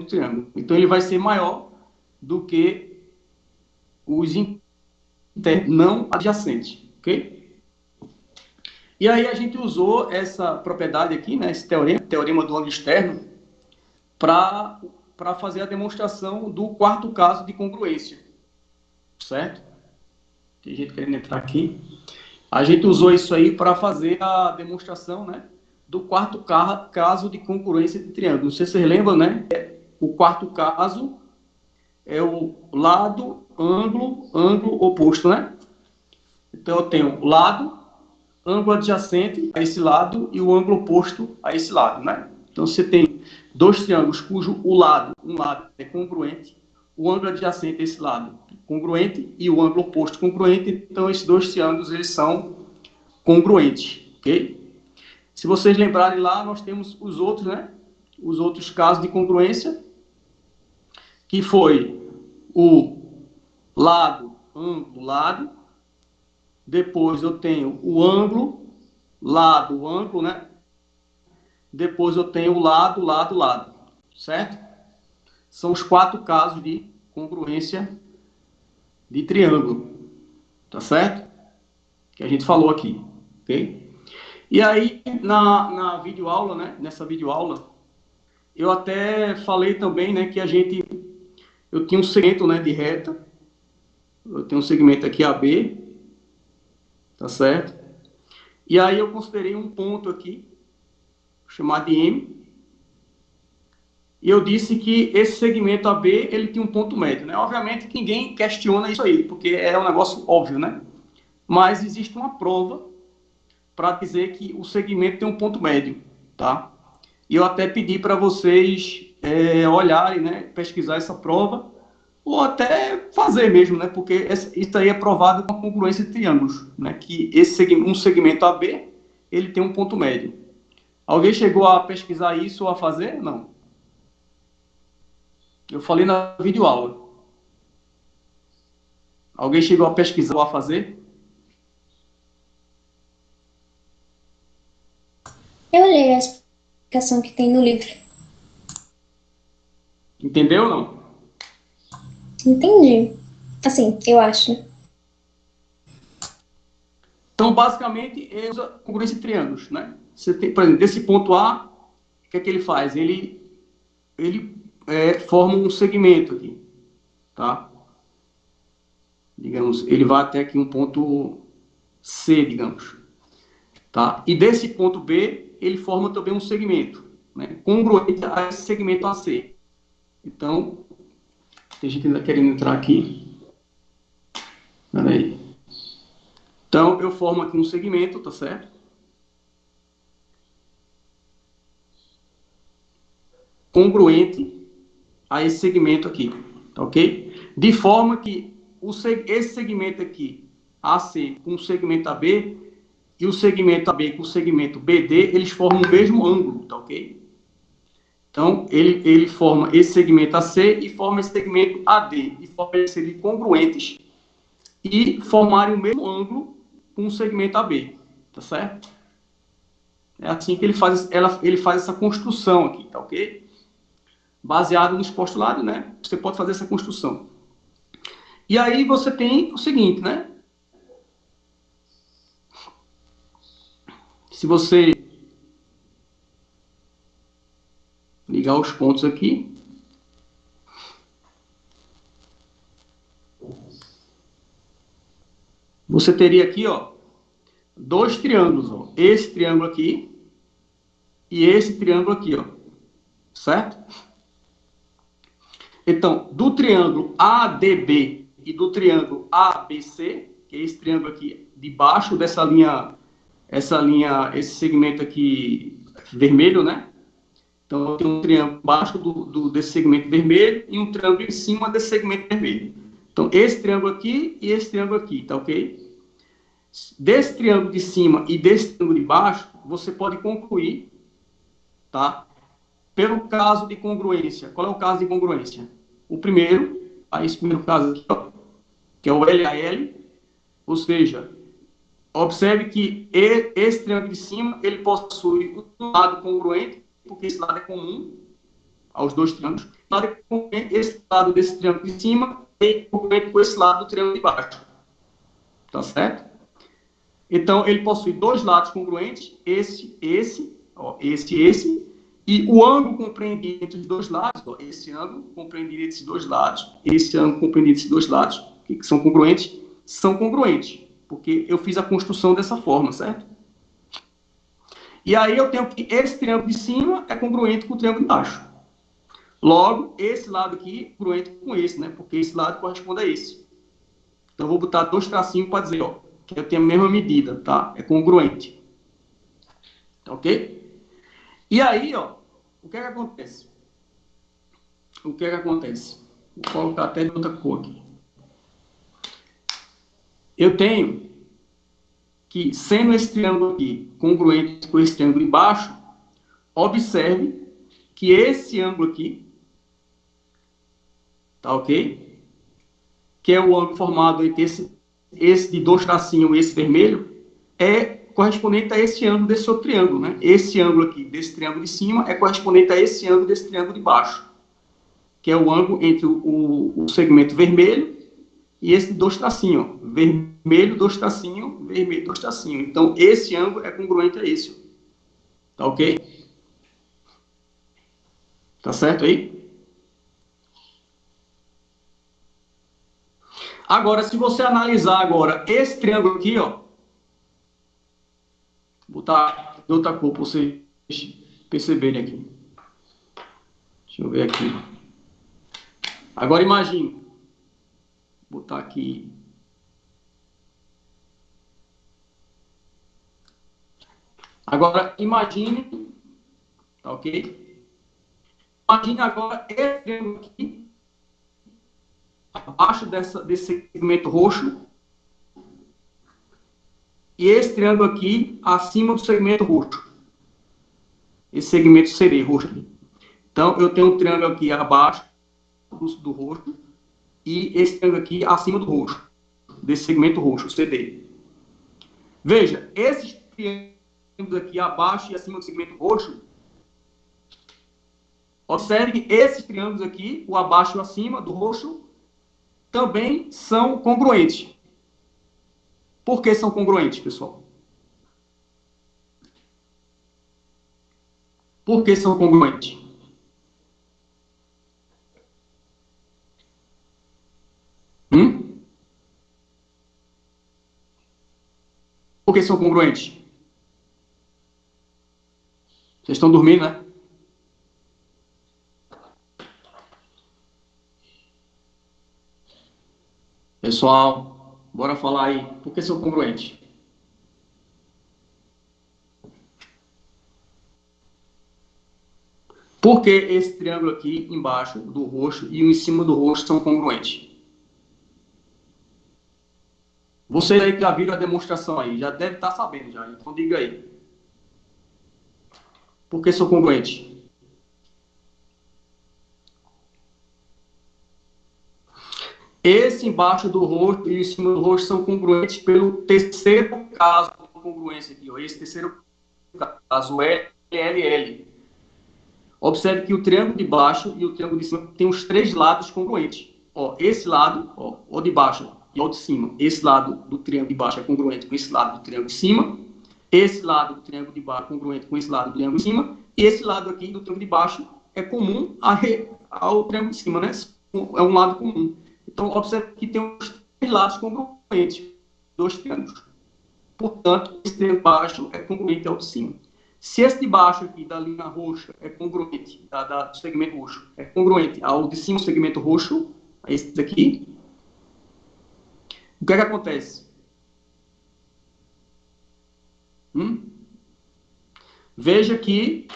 do triângulo. Então, ele vai ser maior do que os não adjacentes, ok? E aí a gente usou essa propriedade aqui, né, esse teorema do ângulo externo, para fazer a demonstração do quarto caso de congruência, certo? Tem gente querendo entrar aqui. A gente usou isso aí para fazer a demonstração, né, do quarto caso de congruência de triângulo. Não sei se vocês lembram, né? O quarto caso é o lado, ângulo, ângulo oposto, né? Então, eu tenho lado, ângulo adjacente a esse lado e o ângulo oposto a esse lado, né? Então, você tem dois triângulos cujo um lado é congruente, o ângulo adjacente a esse lado congruente e o ângulo oposto congruente. Então, esses dois triângulos, eles são congruentes, ok? Se vocês lembrarem lá, nós temos os outros, né? Os outros casos de congruência, que foi o lado, ângulo, lado. Depois eu tenho o ângulo, lado, ângulo, né? Depois eu tenho o lado, lado, lado. Certo? São os 4 casos de congruência de triângulo. Tá certo? Que a gente falou aqui. Ok? E aí, na videoaula, né? Nessa videoaula, eu até falei também, né? Que eu tinha um segmento, né? De reta. Eu tenho um segmento aqui AB. Tá certo? E aí eu considerei um ponto aqui, chamado de M, e eu disse que esse segmento AB, ele tinha um ponto médio, né? Obviamente que ninguém questiona isso aí, porque é um negócio óbvio, né? Mas existe uma prova para dizer que o segmento tem um ponto médio, tá? E eu até pedi para vocês olharem, né? Pesquisar essa prova, ou até fazer mesmo, né? Porque isso aí é provado com a congruência de triângulos, né? Que um segmento AB, ele tem um ponto médio. Alguém chegou a pesquisar isso ou a fazer? Não. Eu falei na videoaula. Alguém chegou a pesquisar ou a fazer? Eu olhei a explicação que tem no livro. Entendeu ou não? Entendi. Assim, eu acho, né? Então, basicamente, ele usa congruência de triângulos, né? Você tem, por exemplo, desse ponto A, o que é que ele faz? Ele forma um segmento aqui, tá? Digamos, ele vai até aqui um ponto C, digamos, tá? E desse ponto B, ele forma também um segmento, né? Congruente a esse segmento AC. Então, tem gente ainda querendo entrar aqui. Peraí. Então, eu formo aqui um segmento, tá certo? Congruente a esse segmento aqui, tá ok? De forma que esse segmento aqui, AC, com o segmento AB, e o segmento AB com o segmento BD, eles formam o mesmo ângulo, tá ok? Então, ele forma esse segmento AC e forma esse segmento AD, de forma a serem congruentes e formarem o mesmo ângulo com o segmento AB, tá certo? É assim que ele faz essa construção aqui, tá ok? Baseado nos postulados, né? Você pode fazer essa construção. E aí você tem o seguinte, né? Se você ligar os pontos aqui, você teria aqui, ó, 2 triângulos, ó. Esse triângulo aqui e esse triângulo aqui, ó. Certo? Então, do triângulo ADB e do triângulo ABC, que é esse triângulo aqui debaixo dessa linha, esse segmento aqui vermelho, né? Então, tem um triângulo embaixo desse segmento vermelho e um triângulo em cima desse segmento vermelho. Então, esse triângulo aqui e esse triângulo aqui, tá ok? Desse triângulo de cima e desse triângulo de baixo, você pode concluir, tá? Pelo caso de congruência. Qual é o caso de congruência? O primeiro, esse primeiro caso aqui, ó, que é o LAL, ou seja, observe que esse triângulo de cima, ele possui um lado congruente, porque esse lado é comum aos dois triângulos, lado é congruente, esse lado desse triângulo de cima é congruente com esse lado do triângulo de baixo. Tá certo? Então, ele possui dois lados congruentes, esse, e o ângulo compreendido entre os dois lados, ó, esse ângulo compreendido entre esses dois lados, esse ângulo compreendido entre esses dois lados, que são congruentes, porque eu fiz a construção dessa forma, certo? E aí eu tenho que esse triângulo de cima é congruente com o triângulo de baixo. Logo, esse lado aqui é congruente com esse, né? Porque esse lado corresponde a esse. Então, eu vou botar dois tracinhos para dizer, ó, que eu tenho a mesma medida, tá? É congruente. Ok? E aí, ó, o que é que acontece? Vou colocar até de outra cor aqui. Eu tenho que, sendo esse triângulo aqui congruente com esse triângulo de baixo, observe que esse ângulo aqui, tá ok? Que é o ângulo formado entre esse de dois tracinhos e esse vermelho, é correspondente a esse ângulo desse outro triângulo, né? Esse ângulo aqui, desse triângulo de cima, é correspondente a esse ângulo desse triângulo de baixo, que é o ângulo entre o segmento vermelho e esse de dois tracinhos, ó. Vermelho, dois tracinhos, vermelho, dois tracinhos. Então, esse ângulo é congruente a esse, ó. Tá ok? Tá certo aí? Agora, se você analisar agora esse triângulo aqui, ó, vou botar de outra cor para vocês perceberem aqui. Deixa eu ver aqui. Agora imagine. Vou botar aqui. Agora imagine. Tá ok? Imagine agora esse triângulo aqui. Abaixo desse segmento roxo. E esse triângulo aqui acima do segmento roxo. Esse segmento seria roxo aqui. Então, eu tenho um triângulo aqui abaixo do roxo e esse triângulo aqui acima do roxo, desse segmento roxo, CD. Veja, esses triângulos aqui abaixo e acima do segmento roxo, observe que esses triângulos aqui, o abaixo e o acima do roxo, também são congruentes. Por que são congruentes, pessoal? Por que são congruentes? Por que são congruentes? Vocês estão dormindo, né? Pessoal, bora falar aí. Por que são congruentes? Por que esse triângulo aqui embaixo do roxo e o em cima do roxo são congruentes? Vocês aí que já viram a demonstração aí, já deve estar sabendo já. Então diga aí. Por que são congruentes? Esse embaixo do roxo e em cima do roxo são congruentes pelo terceiro caso de congruência aqui. Ó. Esse terceiro caso, o LLL. Observe que o triângulo de baixo e o triângulo de cima tem os três lados congruentes. Ó, esse lado, ó, o de baixo e o de cima. Esse lado do triângulo de baixo é congruente com esse lado do triângulo de cima. Esse lado do triângulo de baixo é congruente com esse lado do triângulo de cima. E esse lado aqui do triângulo de baixo é comum ao triângulo de cima, né? É um lado comum. Então, observe que tem os três lados congruentes, dois triângulos. Portanto, esse triângulo de baixo é congruente ao de cima. Se esse de baixo aqui, da linha roxa, é congruente, do segmento roxo, é congruente ao de cima do segmento roxo, esse daqui, o que é que acontece? Veja que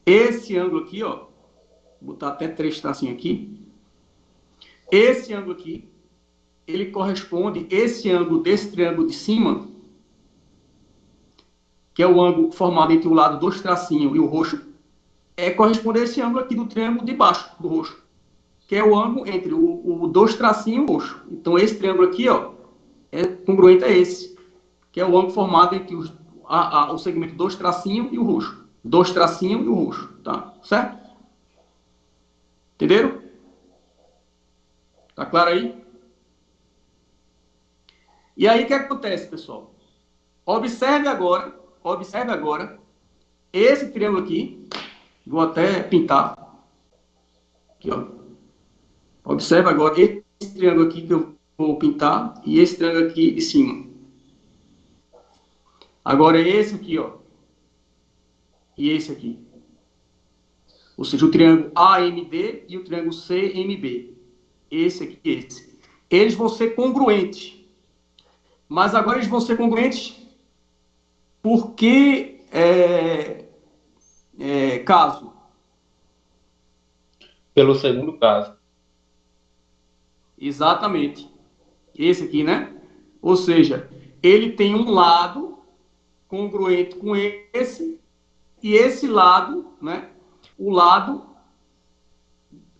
esse ângulo aqui, ó, vou botar até 3 tracinhos aqui, esse ângulo aqui, ele corresponde, esse ângulo desse triângulo de cima, que é o ângulo formado entre o lado dos tracinhos e o roxo, corresponde a esse ângulo aqui do triângulo de baixo, do roxo, que é o ângulo entre o dois tracinhos e o roxo. Então, esse triângulo aqui, ó, é congruente a esse, que é o ângulo formado entre o segmento 2 tracinho e o roxo. 2 tracinho e o roxo, tá? Certo? Entenderam? Tá claro aí? E aí, o que acontece, pessoal? Observe agora esse triângulo aqui. Vou até pintar. Aqui, ó. Observe agora esse triângulo aqui que eu vou pintar e esse triângulo aqui de cima. Agora esse aqui, ó. E esse aqui. Ou seja, o triângulo AMD e o triângulo CMB. Esse aqui e esse. Eles vão ser congruentes. Mas agora eles vão ser congruentes porque caso. Pelo segundo caso. Exatamente. Esse aqui, né? Ou seja, ele tem um lado congruente com esse e esse lado, né? O lado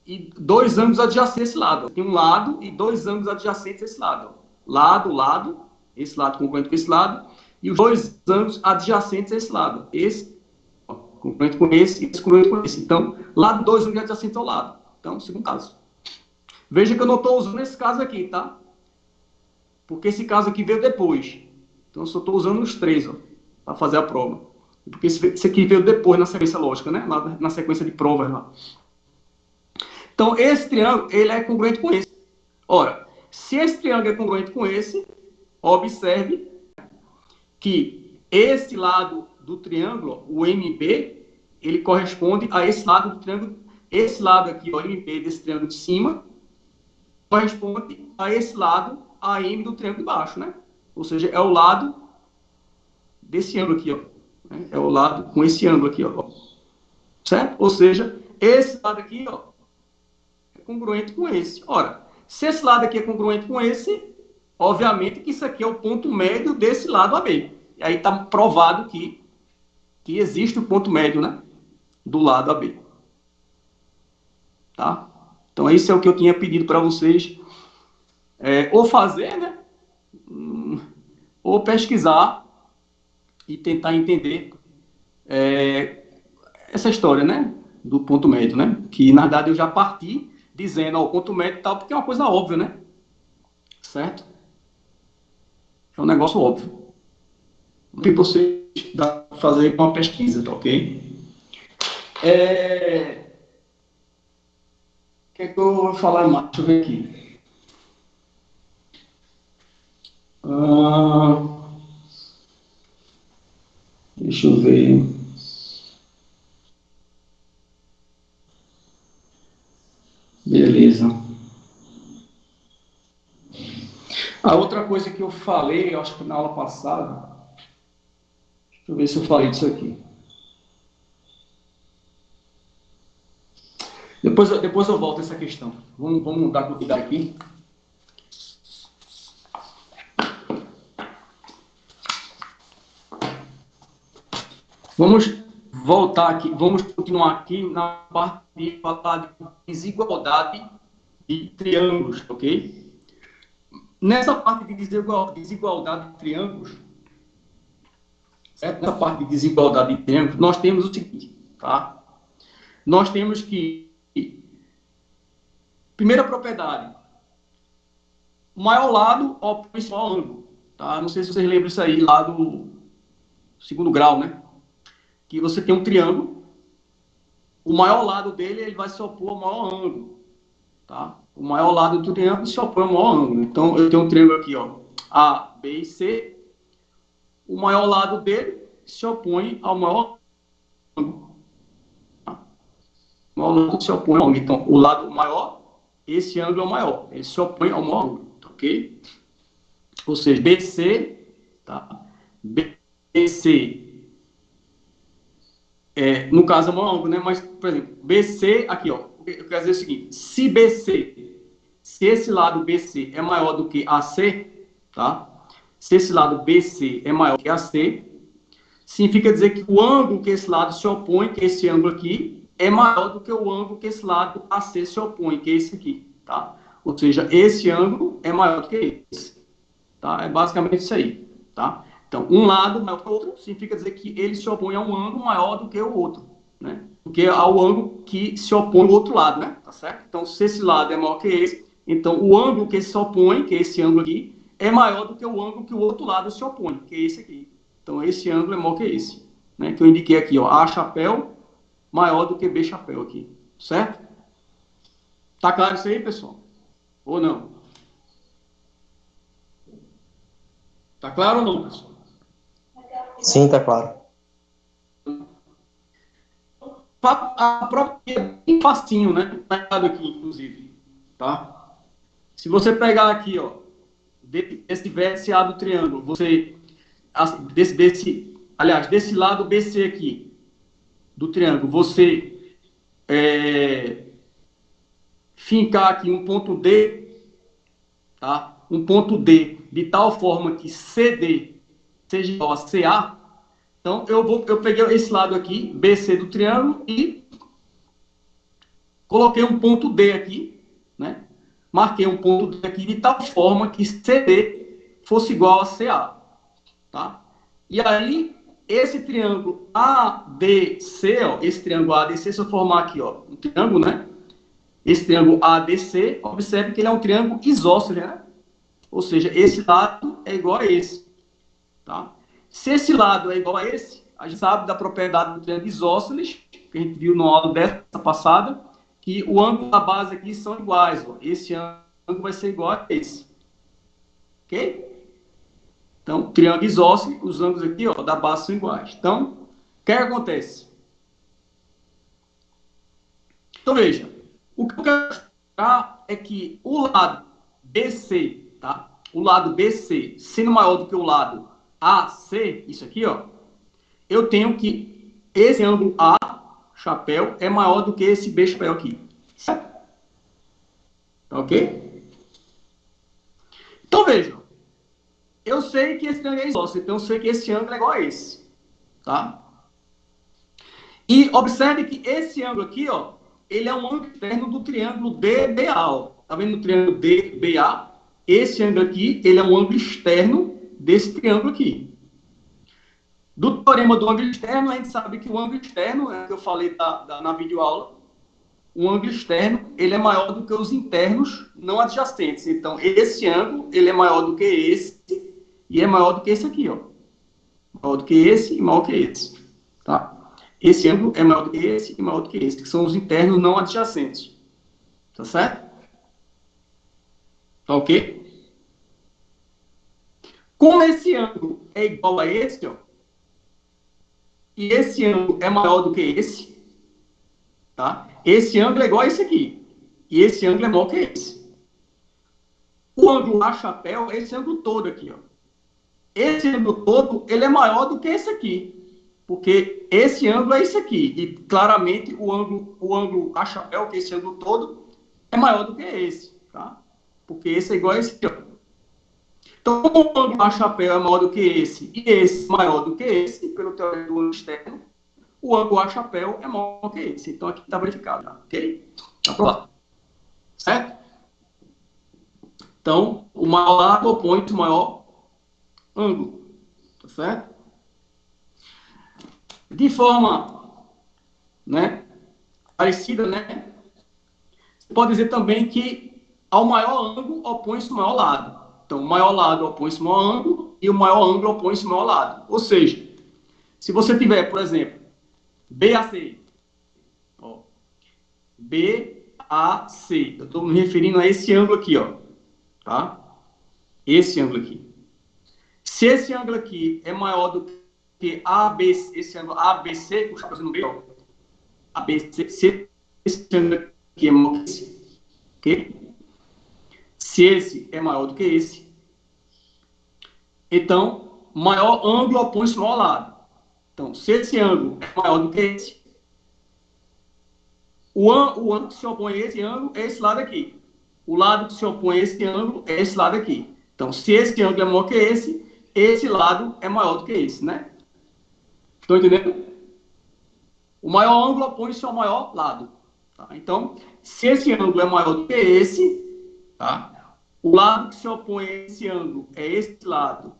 e dois ângulos adjacentes a esse lado. Tem um lado e dois ângulos adjacentes a esse lado. Lado, esse lado congruente com esse lado e os dois ângulos adjacentes a esse lado. Esse congruente com esse e esse congruente com esse. Então, lado 2 ângulos adjacentes ao lado. Então, segundo caso. Veja que eu não estou usando esse caso aqui, tá? Porque esse caso aqui veio depois. Então, eu só estou usando os três, ó, para fazer a prova. Porque esse aqui veio depois na sequência lógica, né? Lá na sequência de provas lá. Então, esse triângulo, ele é congruente com esse. Ora, se esse triângulo é congruente com esse, observe que esse lado do triângulo, o MB, ele corresponde a esse lado do triângulo. Esse lado aqui, o MB desse triângulo de cima, corresponde a esse lado AM do triângulo de baixo, né? Ou seja, é o lado desse ângulo aqui, ó. É o lado com esse ângulo aqui, ó. Certo? Ou seja, esse lado aqui, ó, é congruente com esse. Ora, se esse lado aqui é congruente com esse, obviamente que isso aqui é o ponto médio desse lado AB. E aí está provado que existe o ponto médio, né? Do lado AB. Tá? Então, isso é o que eu tinha pedido para vocês ou fazer, né? Ou pesquisar e tentar entender essa história, né? Do ponto médio, né? Que, na verdade, eu já parti dizendo, ó, o ponto médio e tal, porque é uma coisa óbvia, né? Certo? É um negócio óbvio. Não tem você fazer uma pesquisa, tá ok? O que é que eu vou falar mais? Deixa eu ver aqui. Deixa eu ver. Beleza. A outra coisa que eu falei, eu acho que na aula passada, deixa eu ver se eu falei disso aqui. Depois eu volto a essa questão. Vamos dar continuidade aqui. Vamos voltar aqui, vamos continuar aqui na parte de falar de desigualdade de triângulos, ok? Nessa parte de desigualdade de triângulos, certo? Nessa parte de desigualdade de triângulos, nós temos o seguinte, tá? Nós temos que, primeira propriedade, o maior lado opõe-se ao ângulo, tá? Não sei se vocês lembram isso aí lá do segundo grau, né? Que você tem um triângulo, o maior lado dele ele vai se opor ao maior ângulo, tá? O maior lado do triângulo se opõe ao maior ângulo. Então, eu tenho um triângulo aqui, ó, A, B e C. O maior lado dele se opõe ao maior ângulo. Tá? O maior lado se opõe ao ângulo. Então, o lado maior, esse ângulo é o maior. Ele se opõe ao maior ângulo, ok? Ou seja, BC, tá? BC no caso é o maior ângulo, né? Mas, por exemplo, BC, aqui, ó, eu quero dizer o seguinte, se BC, se esse lado BC é maior do que AC, tá? Se esse lado BC é maior que AC, significa dizer que o ângulo que esse lado se opõe, que é esse ângulo aqui, é maior do que o ângulo que esse lado AC se opõe, que é esse aqui, tá? Ou seja, esse ângulo é maior do que esse, tá? É basicamente isso aí, tá? Então, um lado maior que o outro significa dizer que ele se opõe a um ângulo maior do que o outro, né? Do que ao ângulo que se opõe ao outro lado, né? Tá certo? Então, se esse lado é maior que esse, então o ângulo que se opõe, que é esse ângulo aqui, é maior do que o ângulo que o outro lado se opõe, que é esse aqui. Então, esse ângulo é maior que esse, né? Que eu indiquei aqui, ó, A chapéu maior do que B chapéu aqui, certo? Tá claro isso aí, pessoal? Ou não? Tá claro ou não, pessoal? Sim, tá claro. A própria é bem facinho, né? Tá aqui, inclusive, tá? Se você pegar aqui, ó, desse vértice A do triângulo, você, aliás, desse lado BC aqui, do triângulo, você fincar aqui um ponto D, tá? Um ponto D de tal forma que CD seja igual a CA. Então, eu peguei esse lado aqui, BC do triângulo, e coloquei um ponto D aqui, né? Marquei um ponto D aqui de tal forma que CD fosse igual a CA, tá? E aí, esse triângulo ADC, ó, esse triângulo ADC, se eu formar aqui, ó, um triângulo, né? Esse triângulo ADC, observe que ele é um triângulo isósceles, né? Ou seja, esse lado é igual a esse, tá? Se esse lado é igual a esse, a gente sabe da propriedade do triângulo isósceles, que a gente viu na aula dessa passada, que o ângulo da base aqui são iguais. Ó. Esse ângulo vai ser igual a esse. Ok? Então, triângulo isósceles, os ângulos aqui ó, da base são iguais. Então, o que acontece? Então, veja. O que eu quero mostrar é que o lado BC, tá? O lado BC, sendo maior do que o lado AC, isso aqui, ó, eu tenho que esse ângulo A, chapéu, é maior do que esse B, chapéu aqui. Certo? Ok? Então, vejam. Eu sei que esse triângulo é isósceles, então eu sei que esse ângulo é igual a esse. Tá? E observe que esse ângulo aqui, ó, ele é um ângulo externo do triângulo DBA. Ó. Tá vendo o triângulo DBA? Esse ângulo aqui, ele é um ângulo externo desse triângulo aqui. Do teorema do ângulo externo, a gente sabe que o ângulo externo, que eu falei na videoaula, o ângulo externo, ele é maior do que os internos não adjacentes. Então, esse ângulo, ele é maior do que esse e é maior do que esse aqui, ó. Maior do que esse e maior que esse, tá? Esse ângulo é maior do que esse e maior do que esse, que são os internos não adjacentes. Tá certo? Tá ok? Como esse ângulo é igual a esse, ó, e esse ângulo é maior do que esse, tá? Esse ângulo é igual a esse aqui. E esse ângulo é maior que esse. O ângulo A chapéu é esse ângulo todo aqui, ó. Esse ângulo todo, ele é maior do que esse aqui. Porque esse ângulo é esse aqui. E claramente o ângulo A chapéu, que é esse ângulo todo, é maior do que esse, tá? Porque esse é igual a esse aqui, ó. Então, como o ângulo A chapéu é maior do que esse e esse maior do que esse, pelo teorema do ângulo externo, o ângulo A chapéu é maior que esse. Então, aqui está verificado, tá? Ok? Tá pronto. Certo? Então, o maior lado opõe o maior ângulo. Tá certo? De forma, né, parecida, né? Você pode dizer também que ao maior ângulo opõe-se o maior lado. Então, o maior lado opõe-se o maior ângulo e o maior ângulo opõe-se o maior lado. Ou seja, se você tiver, por exemplo, BAC, ó, BAC, eu estou me referindo a esse ângulo aqui, ó, tá? Esse ângulo aqui. Se esse ângulo aqui é maior do que ABC, esse ângulo ABC, puxa para no meio, ó, ABC, se esse ângulo aqui é maior que esse, ok? Se esse é maior do que esse, então, maior ângulo opõe-se ao maior lado. Então, se esse ângulo é maior do que esse, o ângulo que se opõe a esse ângulo é esse lado aqui. O lado que se opõe a esse ângulo é esse lado aqui. Então, se esse ângulo é maior que esse lado é maior do que esse, né? Estão entendendo? O maior ângulo opõe-se ao maior lado. Tá? Então, se esse ângulo é maior do que esse, tá? O lado que se opõe a esse ângulo é esse lado.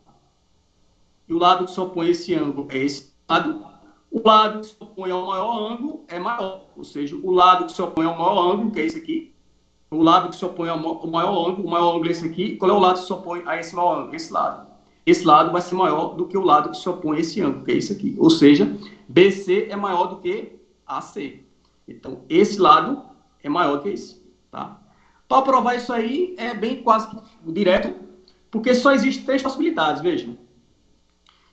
e o lado que se opõe a esse ângulo é esse lado, o lado que se opõe ao maior ângulo é maior. Ou seja, o lado que se opõe ao maior ângulo, que é esse aqui, o lado que se opõe ao maior ângulo é esse aqui. Qual é o lado que se opõe a esse maior ângulo? Esse lado. Esse lado vai ser maior do que o lado que se opõe a esse ângulo, que é esse aqui. Ou seja, BC é maior do que AC. Então, esse lado é maior que esse. Tá? Para provar isso aí, é bem quase direto, porque só existem 3 possibilidades, vejam.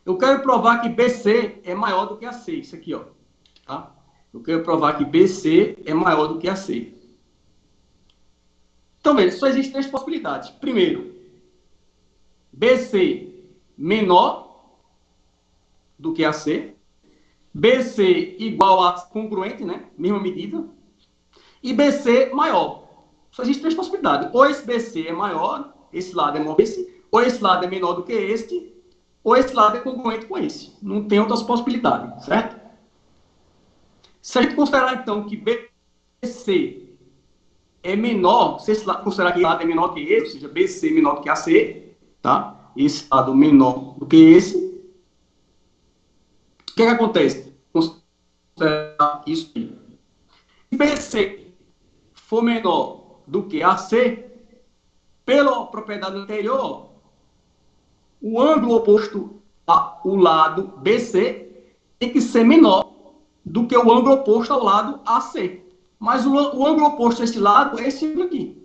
Eu quero provar que BC é maior do que AC, isso aqui, ó. Tá? Eu quero provar que BC é maior do que AC. Então, veja, só existem 3 possibilidades. Primeiro, BC menor do que AC, BC igual a congruente, né? Mesma medida, e BC maior. Só existem 3 possibilidades. Ou esse BC é maior, esse lado é maior que esse, ou esse lado é menor do que este, ou esse lado é congruente com esse. Não tem outras possibilidades, certo? Se a gente considerar, então, que BC é menor, se esse lado, considerar que esse lado é menor que esse, ou seja, BC menor do que AC, tá? Esse lado menor do que esse, o que acontece? Considerar isso. Se BC for menor do que AC, pela propriedade anterior, o ângulo oposto ao lado BC tem que ser menor do que o ângulo oposto ao lado AC. Mas o ângulo oposto a esse lado é esse aqui.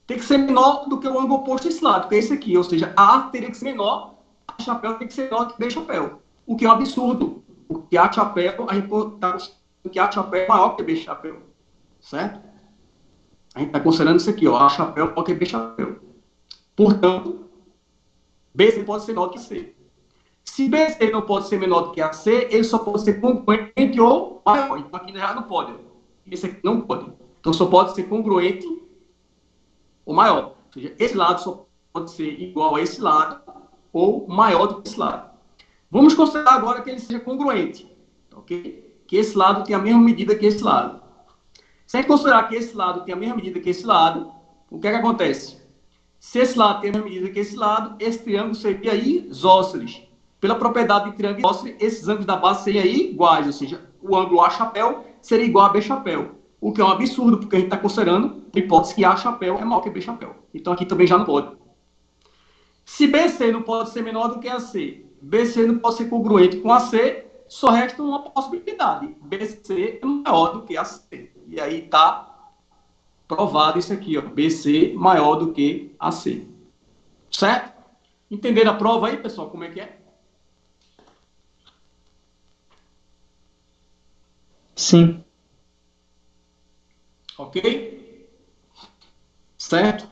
Tem que ser menor do que o ângulo oposto a esse lado, que é esse aqui. Ou seja, A teria que ser menor, A chapéu tem que ser menor que B chapéu. O que é um absurdo. Porque A chapéu, a gente está que A chapéu é maior que B chapéu. Certo? A gente está considerando isso aqui, ó. A chapéu maior que B chapéu. Portanto, BC pode ser menor que C. Se BC não pode ser menor do que AC, ele só pode ser congruente ou maior. Então aqui já não pode. Esse aqui não pode. Então só pode ser congruente ou maior. Ou seja, esse lado só pode ser igual a esse lado ou maior do que esse lado. Vamos considerar agora que ele seja congruente. Ok? Que esse lado tenha a mesma medida que esse lado. Se a gente considerar que esse lado tem a mesma medida que esse lado, o que é que acontece? Se esse lado tem a mesma medida que esse lado, esse triângulo seria isósceles. Pela propriedade de triângulo isósceles, esses ângulos da base seriam iguais, ou seja, o ângulo A chapéu seria igual a B chapéu. O que é um absurdo, porque a gente está considerando a hipótese que A chapéu é maior que B chapéu. Então aqui também já não pode. Se BC não pode ser menor do que AC, BC não pode ser congruente com AC, só resta uma possibilidade. BC é maior do que AC. E aí está provado isso aqui, ó. BC maior do que AC. Certo? Entenderam a prova aí, pessoal? Como é que é? Sim. Ok? Certo?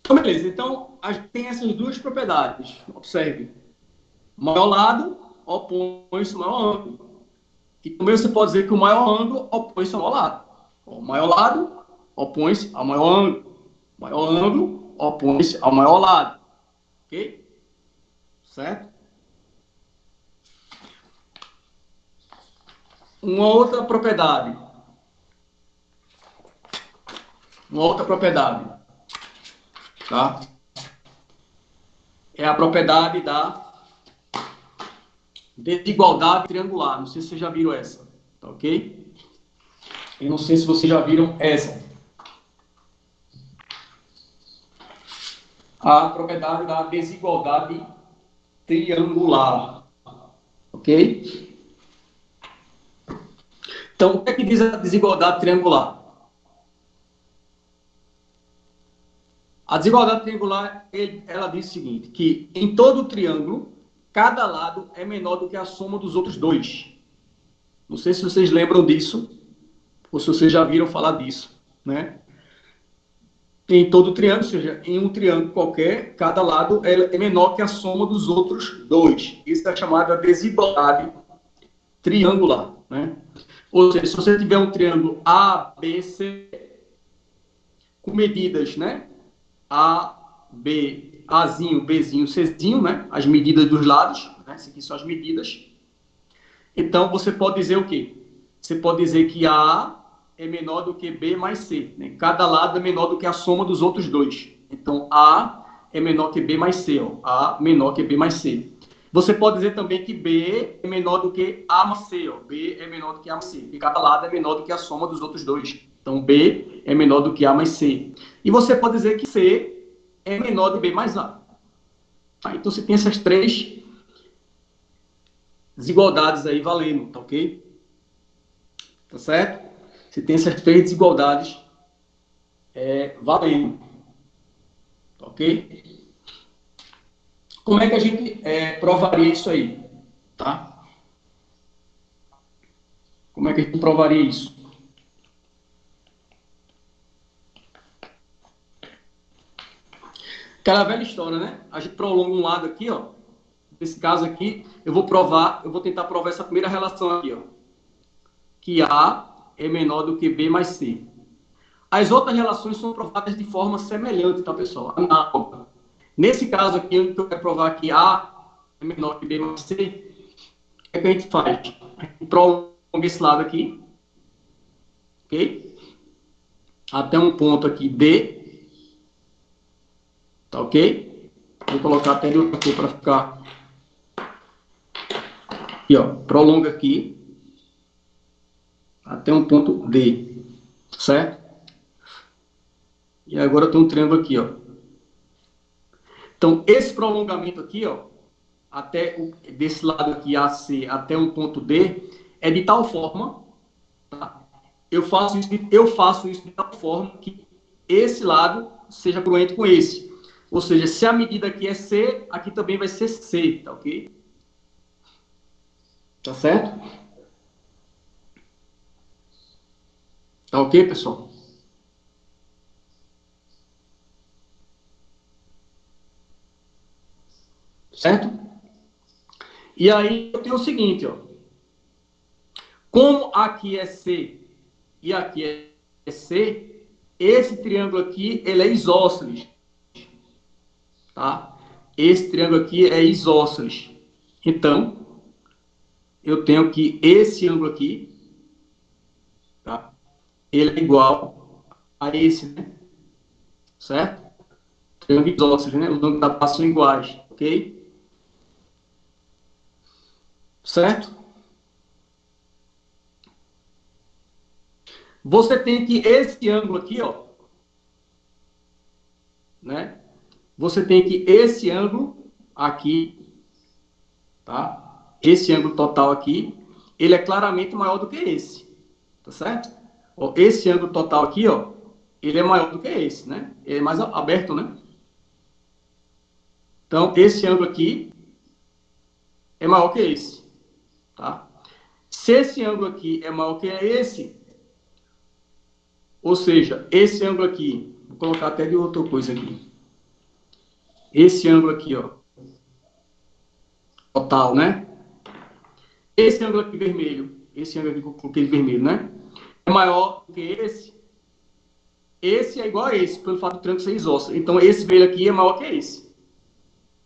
Então, beleza. Então, a gente tem essas 2 propriedades. Observe. Maior lado opõe-se ao maior ângulo. E também você pode dizer que o maior ângulo opõe-se ao maior lado. O maior lado opõe-se ao maior ângulo. O maior ângulo opõe-se ao maior lado. Ok? Certo? Uma outra propriedade. Tá? É a propriedade da desigualdade triangular. Não sei se vocês já viram essa. Tá ok? Eu não sei se vocês já viram essa. A propriedade da desigualdade triangular. Ok? Então, o que é que diz a desigualdade triangular? A desigualdade triangular, ela diz o seguinte, que em todo triângulo, cada lado é menor do que a soma dos outros 2. Não sei se vocês lembram disso, ou se vocês já viram falar disso, né? Em todo triângulo, ou seja, em um triângulo qualquer, cada lado é menor que a soma dos outros 2. Isso é chamada desigualdade triangular, né? Ou seja, se você tiver um triângulo A, B, C, com medidas, né? A, B, Azinho, Bzinho, Czinho, né? As medidas dos lados, né? Essas aqui são as medidas. Então, você pode dizer o quê? Você pode dizer que A é menor do que B mais C, né? Cada lado é menor do que a soma dos outros 2. Então, A é menor que B mais C. Ó. A menor que B mais C. Você pode dizer também que B é menor do que A mais C. Ó. B é menor do que A mais C. E cada lado é menor do que a soma dos outros dois. Então, B é menor do que A mais C. E você pode dizer que C é menor de B mais A. Tá? Então, você tem essas três desigualdades aí valendo, tá ok? Tá certo? Você tem essas três desigualdades valendo. Tá ok? Como é que a gente provaria isso aí? Tá? Como é que a gente provaria isso? Aquela velha história, né? A gente prolonga um lado aqui, ó. Nesse caso aqui, eu vou tentar provar essa primeira relação aqui, ó. Que A é menor do que B mais C. As outras relações são provadas de forma semelhante, tá, pessoal? Análoga. Nesse caso aqui, eu quero provar que A é menor que B mais C, o que é que a gente faz? A gente prolonga esse lado aqui, ok? Até um ponto aqui D, tá ok? Vou colocar até de outra cor para ficar. Aqui, ó, prolonga aqui até um ponto D, certo? E agora eu tenho um triângulo aqui, ó. Então, esse prolongamento aqui, ó, desse lado aqui, AC, até um ponto D, é de tal forma, tá? Eu faço isso de tal forma que esse lado seja congruente com esse. Ou seja, se a medida aqui é C, aqui também vai ser C, tá ok? Tá certo? Tá ok, pessoal? Certo? E aí eu tenho o seguinte, ó. Como aqui é C e aqui é C, esse triângulo aqui, ele é isósceles. Tá? Esse triângulo aqui é isósceles. Então, eu tenho que esse ângulo aqui, tá? Ele é igual a esse, né? Certo? Triângulo isósceles, né? Os ângulos da base são iguais, ok? Certo? Você tem que esse ângulo aqui, ó, né? Você tem que esse ângulo aqui, tá? Esse ângulo total aqui, ele é claramente maior do que esse, tá certo? Ó, esse ângulo total aqui, ó, ele é maior do que esse, né? Ele é mais aberto, né? Então, esse ângulo aqui é maior que esse, tá? Se esse ângulo aqui é maior que esse, ou seja, esse ângulo aqui, vou colocar até de outra coisa aqui. Esse ângulo aqui, ó, total, né? Esse ângulo aqui vermelho, esse ângulo aqui que eu coloquei vermelho, né? É maior do que esse. Esse é igual a esse, pelo fato do triângulo ser isósceles. Então, esse vermelho aqui é maior que esse.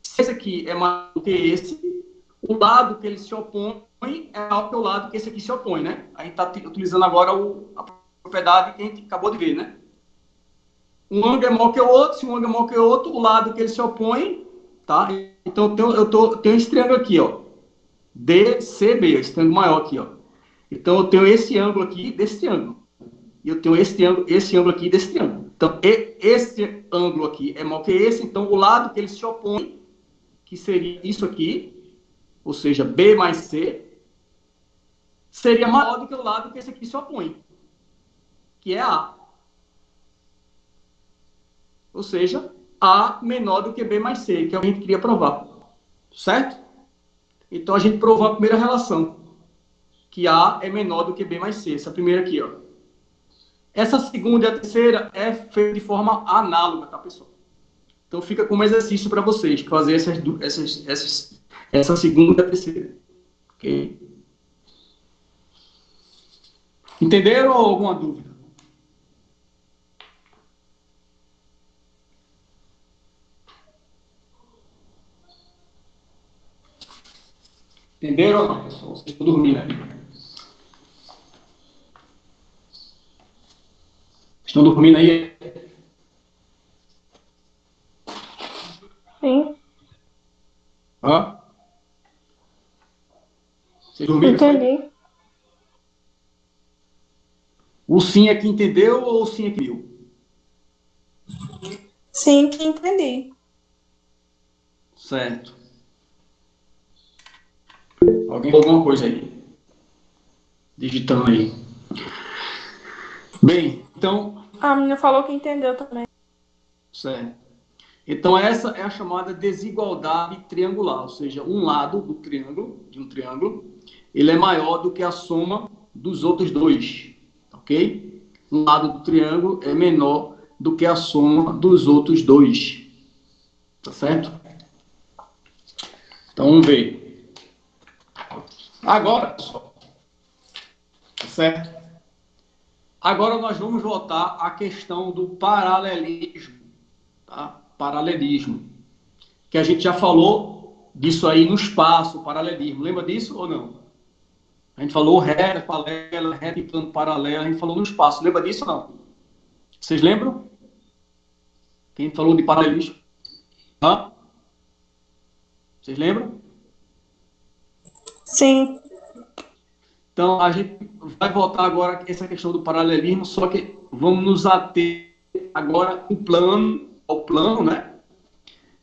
Se esse aqui é maior do que esse, o lado que ele se opõe é maior que o lado que esse aqui se opõe, né? A gente está utilizando agora a propriedade que a gente acabou de ver, né? Um ângulo é maior que o outro, se um ângulo é maior que o outro, o lado que ele se opõe, tá? Então, eu tenho esse triângulo aqui, ó. DCB, esse triângulo maior aqui, ó. Então, eu tenho esse ângulo aqui desse triângulo. E eu tenho esse ângulo aqui desse triângulo. Então, esse ângulo aqui é maior que esse, então o lado que ele se opõe, que seria isso aqui, ou seja, B mais C, seria maior do que o lado que esse aqui se opõe, que é A. Ou seja, A menor do que B mais C, que é o que a gente queria provar. Certo? Então, a gente provou a primeira relação, que A é menor do que B mais C. Essa primeira aqui, ó. Essa segunda e a terceira é feita de forma análoga, tá, pessoal? Então, fica como exercício para vocês, fazer essa segunda e a terceira. Ok? Entenderam ou alguma dúvida? Entenderam ou não, pessoal? Vocês estão dormindo aí? Estão dormindo aí? Hã? Vocês dormiram? Entendi. O sim é que entendeu ou o sim é que viu? Sim, que entendi. Certo. Alguém falou alguma coisa aí? Digitando aí. Bem, então, A menina falou que entendeu também. certo. Então, essa é a chamada desigualdade triangular, ou seja, um lado do triângulo, de um triângulo, ele é maior do que a soma dos outros dois, ok? Um lado do triângulo é menor do que a soma dos outros dois, tá certo? Então, vamos ver. Agora, pessoal, tá certo? Agora nós vamos voltar à questão do paralelismo, tá? Paralelismo. Que a gente já falou disso aí no espaço, paralelismo. Lembra disso ou não? A gente falou reta, paralela, reta e plano paralelo, a gente falou no espaço. Lembra disso ou não? Vocês lembram? Quem falou de paralelismo? Hã? Vocês lembram? Sim. Então, a gente vai voltar agora a essa questão do paralelismo, só que vamos nos ater agora ao plano, né?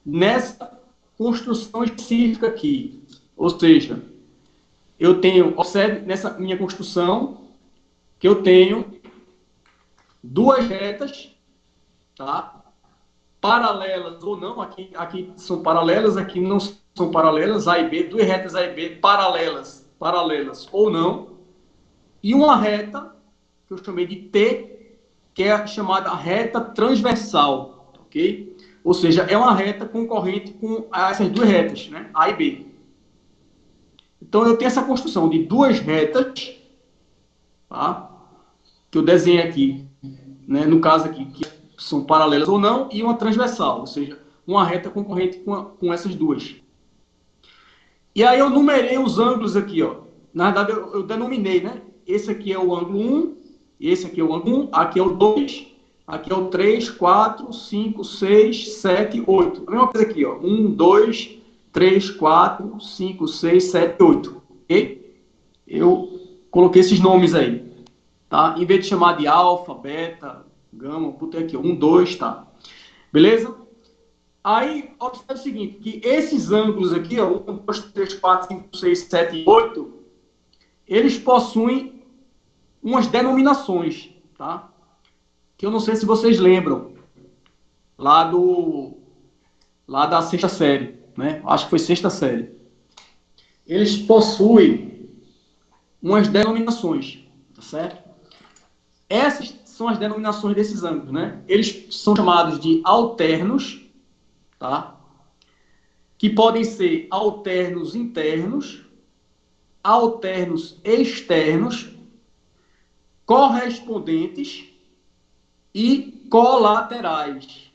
Nessa construção específica aqui. Ou seja, eu tenho, observe nessa minha construção, que eu tenho duas retas, tá? Paralelas ou não, aqui são paralelas, aqui não são paralelas, A e B, duas retas A e B paralelas ou não, e uma reta, que eu chamei de T, que é a chamada reta transversal, ok? Ou seja, é uma reta concorrente com essas duas retas, né? A e B. Então, eu tenho essa construção de duas retas, tá? Que eu desenhei aqui, né? No caso aqui, que são paralelas ou não, e uma transversal, ou seja, uma reta concorrente com essas duas. E aí eu numerei os ângulos aqui, ó. Na verdade, eu denominei, né? Esse aqui é o ângulo 1, esse aqui é o ângulo 1, aqui é o 2, aqui é o 3, 4, 5, 6, 7, 8. A mesma coisa aqui, ó. 1, 2, 3, 4, 5, 6, 7, 8. Ok? Eu coloquei esses nomes aí. Tá? Em vez de chamar de alfa, beta, gama, botei aqui, 1, 2, tá? Beleza? Aí, observe o seguinte, que esses ângulos aqui, ó, 1, 2, 3, 4, 5, 6, 7 e 8, eles possuem umas denominações, tá? Que eu não sei se vocês lembram, lá da sexta série, né? Acho que foi sexta série. Eles possuem umas denominações, tá certo? Essas são as denominações desses ângulos, né? Eles são chamados de alternos, tá? Que podem ser alternos internos, alternos externos, correspondentes e colaterais.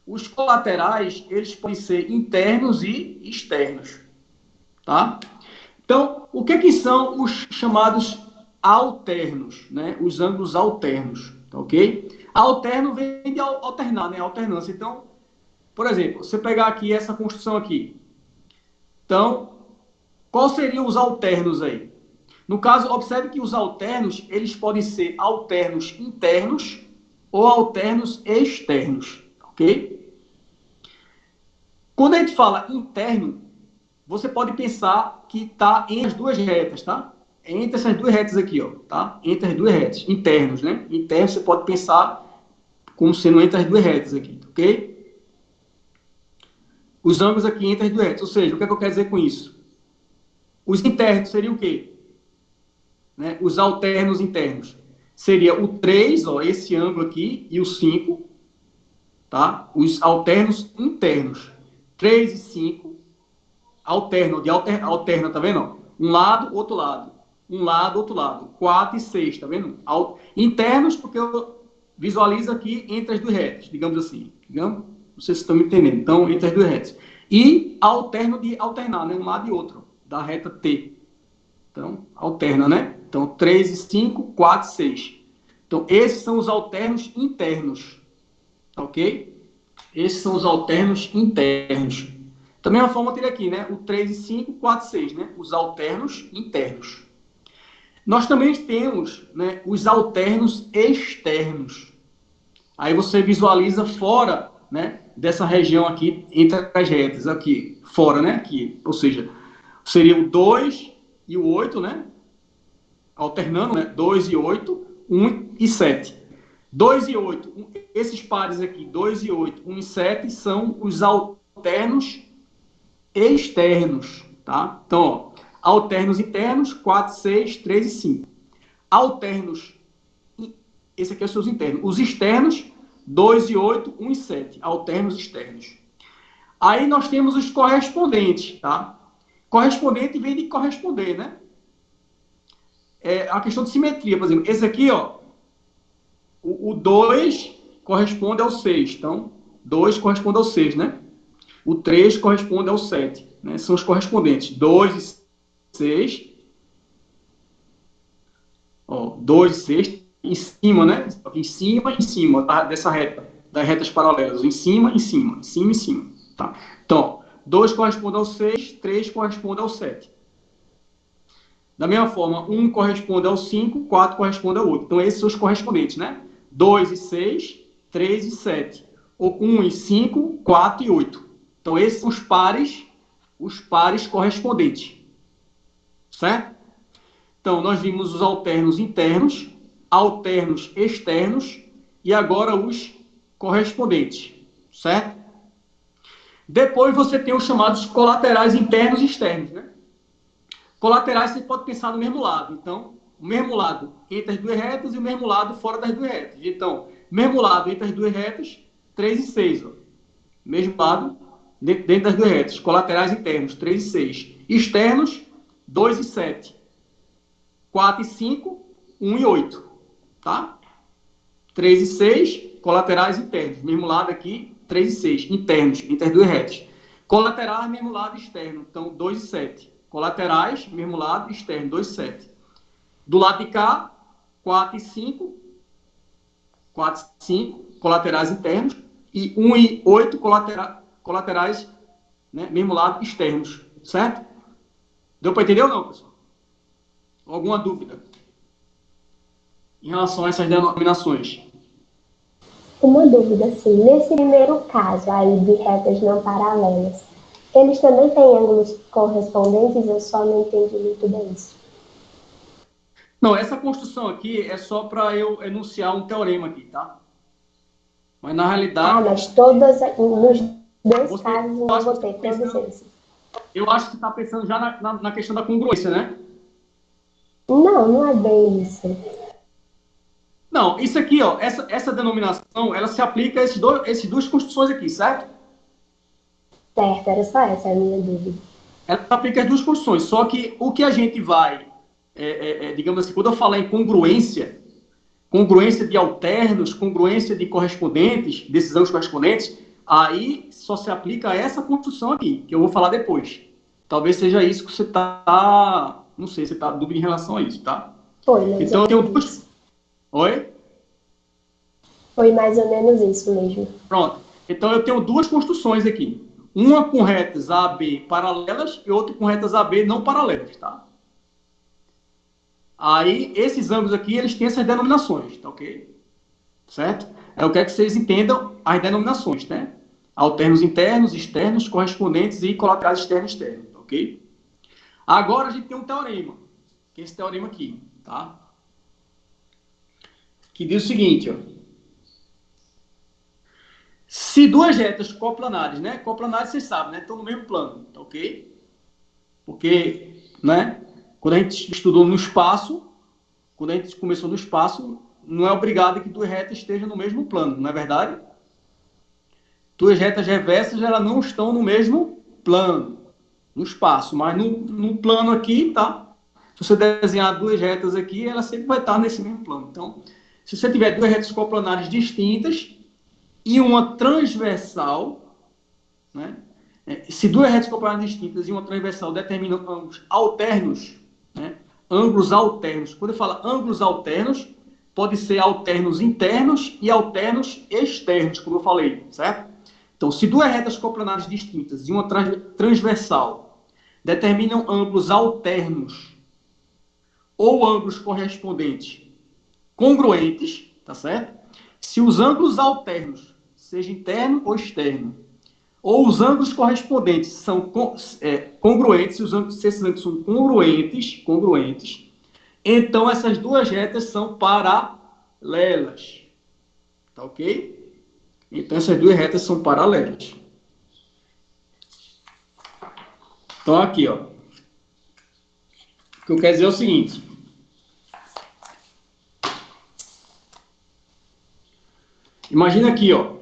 Os colaterais, eles podem ser internos e externos, tá? Então, o que são os chamados alternos, né? Os ângulos alternos, tá ok? Alterno vem de alternar, né? Alternância. Então, por exemplo, você pegar aqui essa construção aqui. Então, quais seriam os alternos aí? No caso, observe que os alternos, eles podem ser alternos internos ou alternos externos, ok? Quando a gente fala interno, você pode pensar que está entre as duas retas, tá? Entre essas duas retas aqui, ó, tá? Entre as duas retas, internos, né? Internos você pode pensar como sendo entre as duas retas aqui, ok? Os ângulos aqui entre as duas retas, ou seja, o que é que eu quero dizer com isso? Os internos seriam o quê? Né? Os alternos internos. Seria o 3, ó, esse ângulo aqui, e o 5, tá? Os alternos internos. 3 e 5, alterna, tá vendo? Um lado, outro lado. Um lado, outro lado. 4 e 6, tá vendo? Internos, porque eu visualizo aqui entre as duas retas, digamos assim. Digamos? Não sei se estão me entendendo. Então, entre as duas retas. E alterno de alternar, né? Um lado e outro, da reta T. Então, alterna, né? Então, 3 e 5, 4 e 6. Então, esses são os alternos internos. Ok? Esses são os alternos internos. Da mesma forma, eu teria aqui, né? O 3 e 5, 4 e 6, né? Os alternos internos. Nós também temos, né, os alternos externos. Aí você visualiza fora, né, dessa região aqui, entre as retas, aqui, fora, né? Aqui, ou seja, seria o 2 e o 8, né? Alternando, né? 2 e 8, 1 e 7. 2 e 8, esses pares aqui, 2 e 8, 1 e 7, são os alternos externos, tá? Então, ó, alternos internos, 4, 6, 3 e 5. Alternos, esse aqui é os seus internos. Os externos, 2 e 8, 1 e 7. Alternos externos. Aí nós temos os correspondentes, tá? Correspondente vem de corresponder, né? É a questão de simetria, por exemplo. Esse aqui, ó, o 2 corresponde ao 6. Então, 2 corresponde ao 6, né? O 3 corresponde ao 7. Né? São os correspondentes. 2 e 6. Ó, 2 e 6 em cima, né? Em cima dessa reta. Das retas paralelas. Em cima, em cima. Em cima, em cima. Tá? Então, 2 corresponde ao 6. 3 corresponde ao 7. Da mesma forma, 1 corresponde ao 5. 4 corresponde ao 8. Então, esses são os correspondentes, né? 2 e 6. 3 e 7. Ou 1 e 5. 4 e 8. Então, esses são os pares correspondentes. Certo? Então, nós vimos os alternos internos, alternos externos e agora os correspondentes. Certo? Depois você tem os chamados colaterais internos e externos, né? Colaterais você pode pensar no mesmo lado. Então, o mesmo lado entre as duas retas e o mesmo lado fora das duas retas. Então, mesmo lado entre as duas retas, 3 e 6. Ó. Mesmo lado dentro das duas retas. Colaterais internos, 3 e 6. Externos, 2 e 7. 4 e 5, 1 e 8. Tá? 3 e 6, colaterais internos. Mesmo lado aqui, 3 e 6. Internos, entre as duas retas. Colaterais, mesmo lado externo. Então, 2 e 7. Colaterais, mesmo lado, externo, 2 e 7. Do lado de cá, 4 e 5. 4 e 5, colaterais internos. E 1 e 8, colaterais, né, mesmo lado, externos. Certo? Deu para entender ou não, pessoal? Alguma dúvida em relação a essas denominações? Uma dúvida, sim. Nesse primeiro caso aí de retas não paralelas, eles também têm ângulos correspondentes? Eu só não entendi muito bem isso. Não, essa construção aqui é só para eu enunciar um teorema aqui, tá? Mas na realidade... mas todas, nos dois casos, eu vou ter todos esses. Eu acho que você está pensando já na questão da congruência, né? Não é bem isso. Não, isso aqui, ó, essa denominação, ela se aplica a essas duas construções aqui, certo? Certo, era só essa a minha dúvida. Ela se aplica às duas construções, só que o que a gente vai, digamos assim, quando eu falar em congruência de alternos, congruência de correspondentes, desses ângulos correspondentes, aí só se aplica a essa construção aqui, que eu vou falar depois. Talvez seja isso que você está, não sei, você está dúvida em relação a isso, tá? Foi, mas então eu tenho duas... Oi? Foi mais ou menos isso mesmo. Pronto. Então eu tenho duas construções aqui. Uma com retas AB paralelas e outra com retas AB não paralelas, tá? Aí, esses ângulos aqui, eles têm essas denominações, tá ok? Certo? Eu quero que vocês entendam as denominações, né? Alternos internos, externos, correspondentes e colaterais externos, tá ok? Agora a gente tem um teorema, que é esse teorema aqui, tá? Que diz o seguinte, ó. Se duas retas coplanares, né? Coplanares, vocês sabem, né? Estão no mesmo plano, tá ok? Porque, né? Quando a gente estudou no espaço, quando a gente começou no espaço, não é obrigado que duas retas estejam no mesmo plano, não é verdade? Duas retas reversas, elas não estão no mesmo plano, no espaço, mas no plano aqui, tá? Se você desenhar duas retas aqui, ela sempre vai estar nesse mesmo plano. Então, se você tiver duas retas coplanares distintas e uma transversal, né? Se duas retas coplanares distintas e uma transversal determinam ângulos alternos, né? Ângulos alternos. Quando eu falo ângulos alternos, pode ser alternos internos e alternos externos, como eu falei, certo? Então, se duas retas coplanares distintas e uma transversal determinam ângulos alternos ou ângulos correspondentes congruentes, tá certo? Se os ângulos alternos, seja interno ou externo, ou os ângulos correspondentes são congruentes, se esses ângulos são congruentes, então essas duas retas são paralelas. Tá ok? Então essas duas retas são paralelas. Então aqui, ó. O que eu quero dizer é o seguinte. Imagina aqui, ó.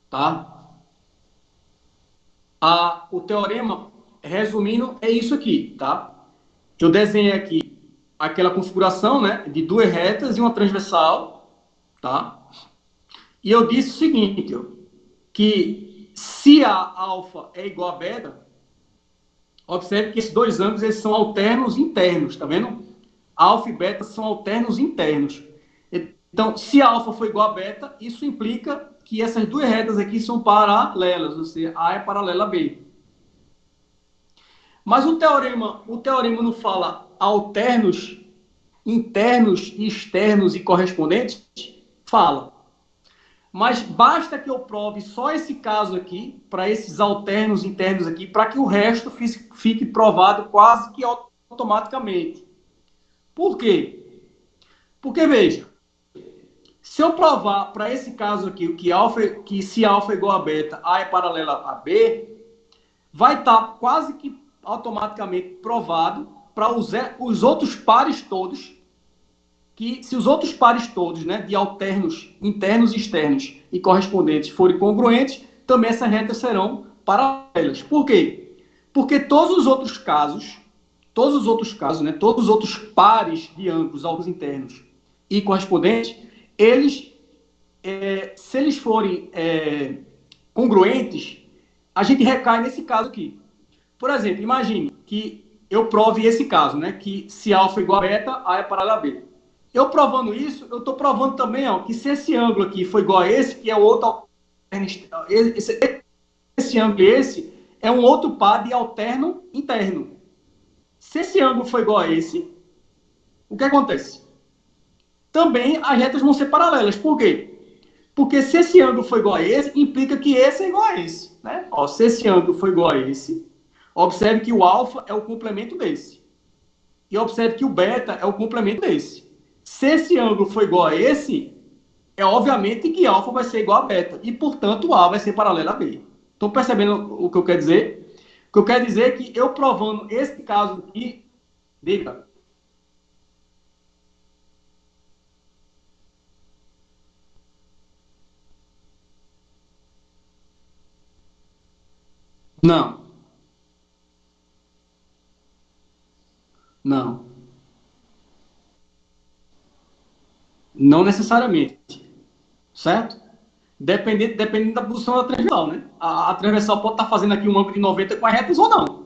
Tá? O teorema, resumindo, é isso aqui, tá? Eu desenhei aqui aquela configuração, né, de duas retas e uma transversal, tá? E eu disse o seguinte, ó, que se a alfa é igual a beta, observe que esses dois ângulos eles são alternos internos, tá vendo? Alfa e beta são alternos internos. Então, se a alfa for igual a beta, isso implica que essas duas retas aqui são paralelas, ou seja, A é paralela a B. Mas o teorema não fala alternos, internos, externos e correspondentes? Fala. Mas basta que eu prove só esse caso aqui, para esses alternos, internos aqui, para que o resto fique provado quase que automaticamente. Por quê? Porque, veja, se eu provar para esse caso aqui que se alfa é igual a beta, A é paralela a B, vai estar quase que automaticamente provado para os outros pares todos, que se os outros pares todos, né, de alternos internos e externos e correspondentes forem congruentes, também essas retas serão paralelas. Por quê? Porque todos os outros casos, né, todos os outros pares de ângulos internos e correspondentes, eles, se eles forem congruentes, a gente recai nesse caso aqui. Por exemplo, imagine que eu prove esse caso, né, que se alfa é igual a beta, A é paralela a B. Eu provando isso, eu estou provando também, ó, que se esse ângulo aqui for igual a esse, que é o outro esse ângulo e esse é um outro par de alterno interno. Se esse ângulo for igual a esse, o que acontece? Também as retas vão ser paralelas. Por quê? Porque se esse ângulo for igual a esse, implica que esse é igual a esse. Né? Ó, se esse ângulo for igual a esse, observe que o alfa é o complemento desse. E observe que o beta é o complemento desse. Se esse ângulo for igual a esse, é obviamente que alfa vai ser igual a beta. E, portanto, A vai ser paralela a B. Estão percebendo o que eu quero dizer? O que eu quero dizer é que eu provando esse caso aqui, diga. Não. Não. Não necessariamente. Certo? Dependendo da posição da transversal, né? A transversal pode estar fazendo aqui um ângulo de 90 com as retas ou não.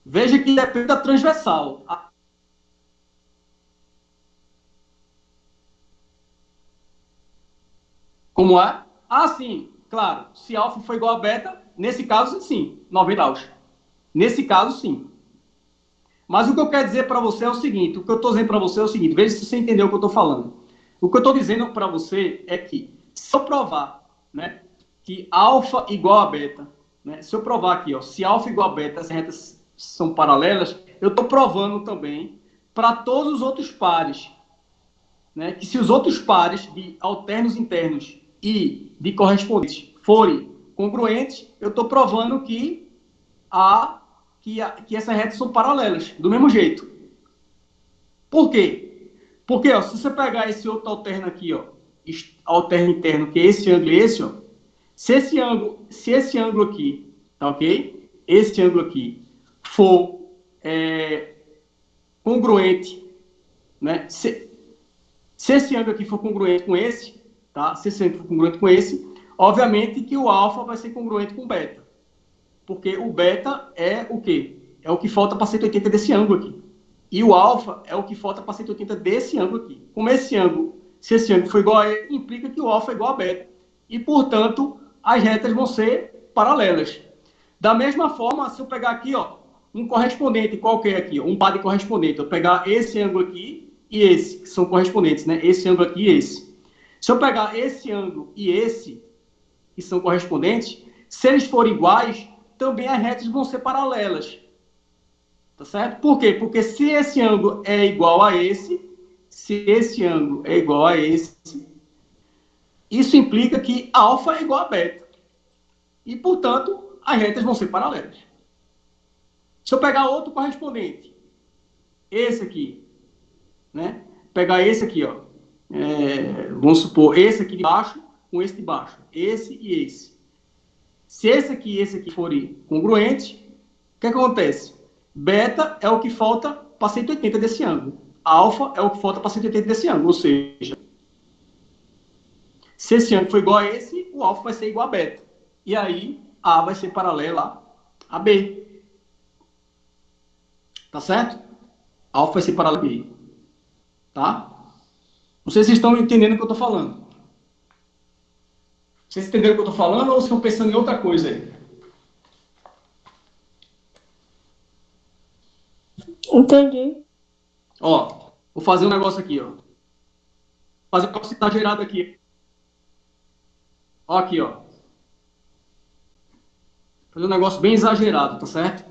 Veja que depende da transversal. Como é? Ah, sim. Claro. Se alfa for igual a beta, nesse caso, sim. 90 graus. Nesse caso, sim. Mas o que eu quero dizer para você é o seguinte. O que eu estou dizendo para você é o seguinte. Veja se você entendeu o que eu estou falando. O que eu estou dizendo para você é que, se eu provar, né, que alfa igual a beta, né, se eu provar aqui, ó, se alfa igual a beta, as retas são paralelas, eu estou provando também para todos os outros pares, né, que se os outros pares de alternos internos e de correspondentes forem congruentes, eu estou provando que essas retas são paralelas, do mesmo jeito. Por quê? Porque, ó, se você pegar esse outro alterno aqui, ó, alterno interno, que é esse ângulo e esse, ó, se esse ângulo aqui, tá ok? Esse ângulo aqui for congruente, né? Se esse ângulo aqui for congruente com esse, tá? Se esse ângulo for congruente com esse, obviamente que o alfa vai ser congruente com o beta. Porque o beta é o quê? É o que falta para 180 desse ângulo aqui. E o alfa é o que falta para 180 desse ângulo aqui. Como esse ângulo Se esse ângulo for igual a ele, implica que o alfa é igual a beta. E, portanto, as retas vão ser paralelas. Da mesma forma, se eu pegar aqui, ó, um correspondente qualquer aqui, ó, um par de correspondente, eu pegar esse ângulo aqui e esse, que são correspondentes, né? Esse ângulo aqui e esse. Se eu pegar esse ângulo e esse, que são correspondentes, se eles forem iguais, também as retas vão ser paralelas. Tá certo? Por quê? Porque se esse ângulo é igual a esse, se esse ângulo é igual a esse, isso implica que alfa é igual a beta. E, portanto, as retas vão ser paralelas. Se eu pegar outro correspondente, esse aqui, né? Pegar esse aqui, ó. Vamos supor, esse aqui de baixo com esse de baixo. Esse e esse. Se esse aqui e esse aqui forem congruentes, o que acontece? Beta é o que falta para 180 desse ângulo. Alfa é o que falta para 180 desse ângulo. Ou seja, se esse ângulo for igual a esse, o alfa vai ser igual a beta. E aí, A vai ser paralela a B. Tá certo? Alfa vai ser paralela a B. Tá? Não sei se vocês estão entendendo o que eu estou falando. Vocês entenderam o que eu estou falando ou estão pensando em outra coisa aí? Entendi. Ó, vou fazer um negócio aqui, ó. Vou fazer um negócio exagerado aqui. Ó aqui, ó. Vou fazer um negócio bem exagerado, tá certo?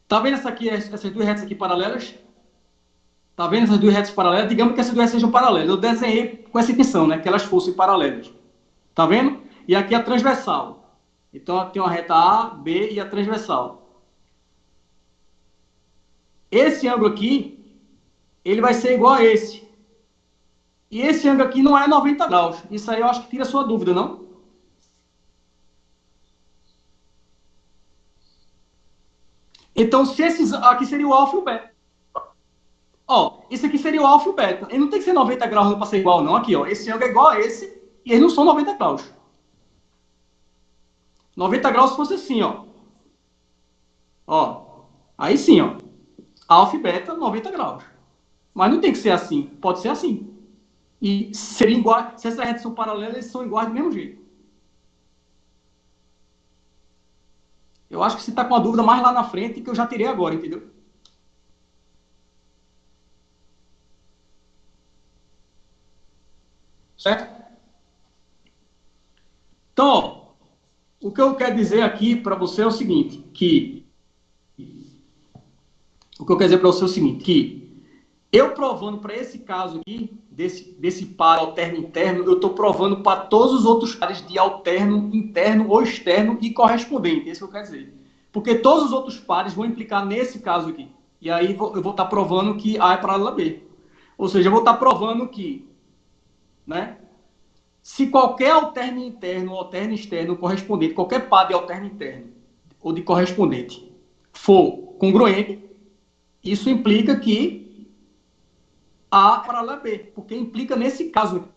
Tá vendo essas duas retas aqui paralelas? Tá vendo essas duas retas paralelas? Digamos que essas duas retas sejam paralelas. Eu desenhei com essa intenção, né? Que elas fossem paralelas. Tá vendo? E aqui a transversal. Então, tem uma reta A, B e a transversal. Esse ângulo aqui, ele vai ser igual a esse. E esse ângulo aqui não é 90 graus. Isso aí eu acho que tira a sua dúvida, não? Então, se esses aqui seria o alfa e o beta. Ó, esse aqui seria o alfa e o beta. Ele não tem que ser 90 graus para ser igual, não. Aqui, ó. Esse ângulo é igual a esse e eles não são 90 graus. 90 graus se fosse assim, ó. Ó. Aí sim, ó. Alfa e beta, 90 graus. Mas não tem que ser assim. Pode ser assim. E seria igual. Se essas retas são paralelas, eles são iguais do mesmo jeito. Eu acho que você está com a dúvida mais lá na frente que eu já tirei agora, entendeu? Certo? Então, ó, o que eu quero dizer aqui para você é o seguinte, que eu provando para esse caso aqui, desse par alterno interno, eu estou provando para todos os outros pares de alterno interno ou externo e correspondente. É isso que eu quero dizer. Porque todos os outros pares vão implicar nesse caso aqui. E aí eu vou estar provando que A é paralela a B. Ou seja, eu vou estar provando que, né, se qualquer alterno interno ou alterno externo correspondente, qualquer par de alterno interno ou de correspondente for congruente, isso implica que A é paralela a B, porque implica nesse caso aqui.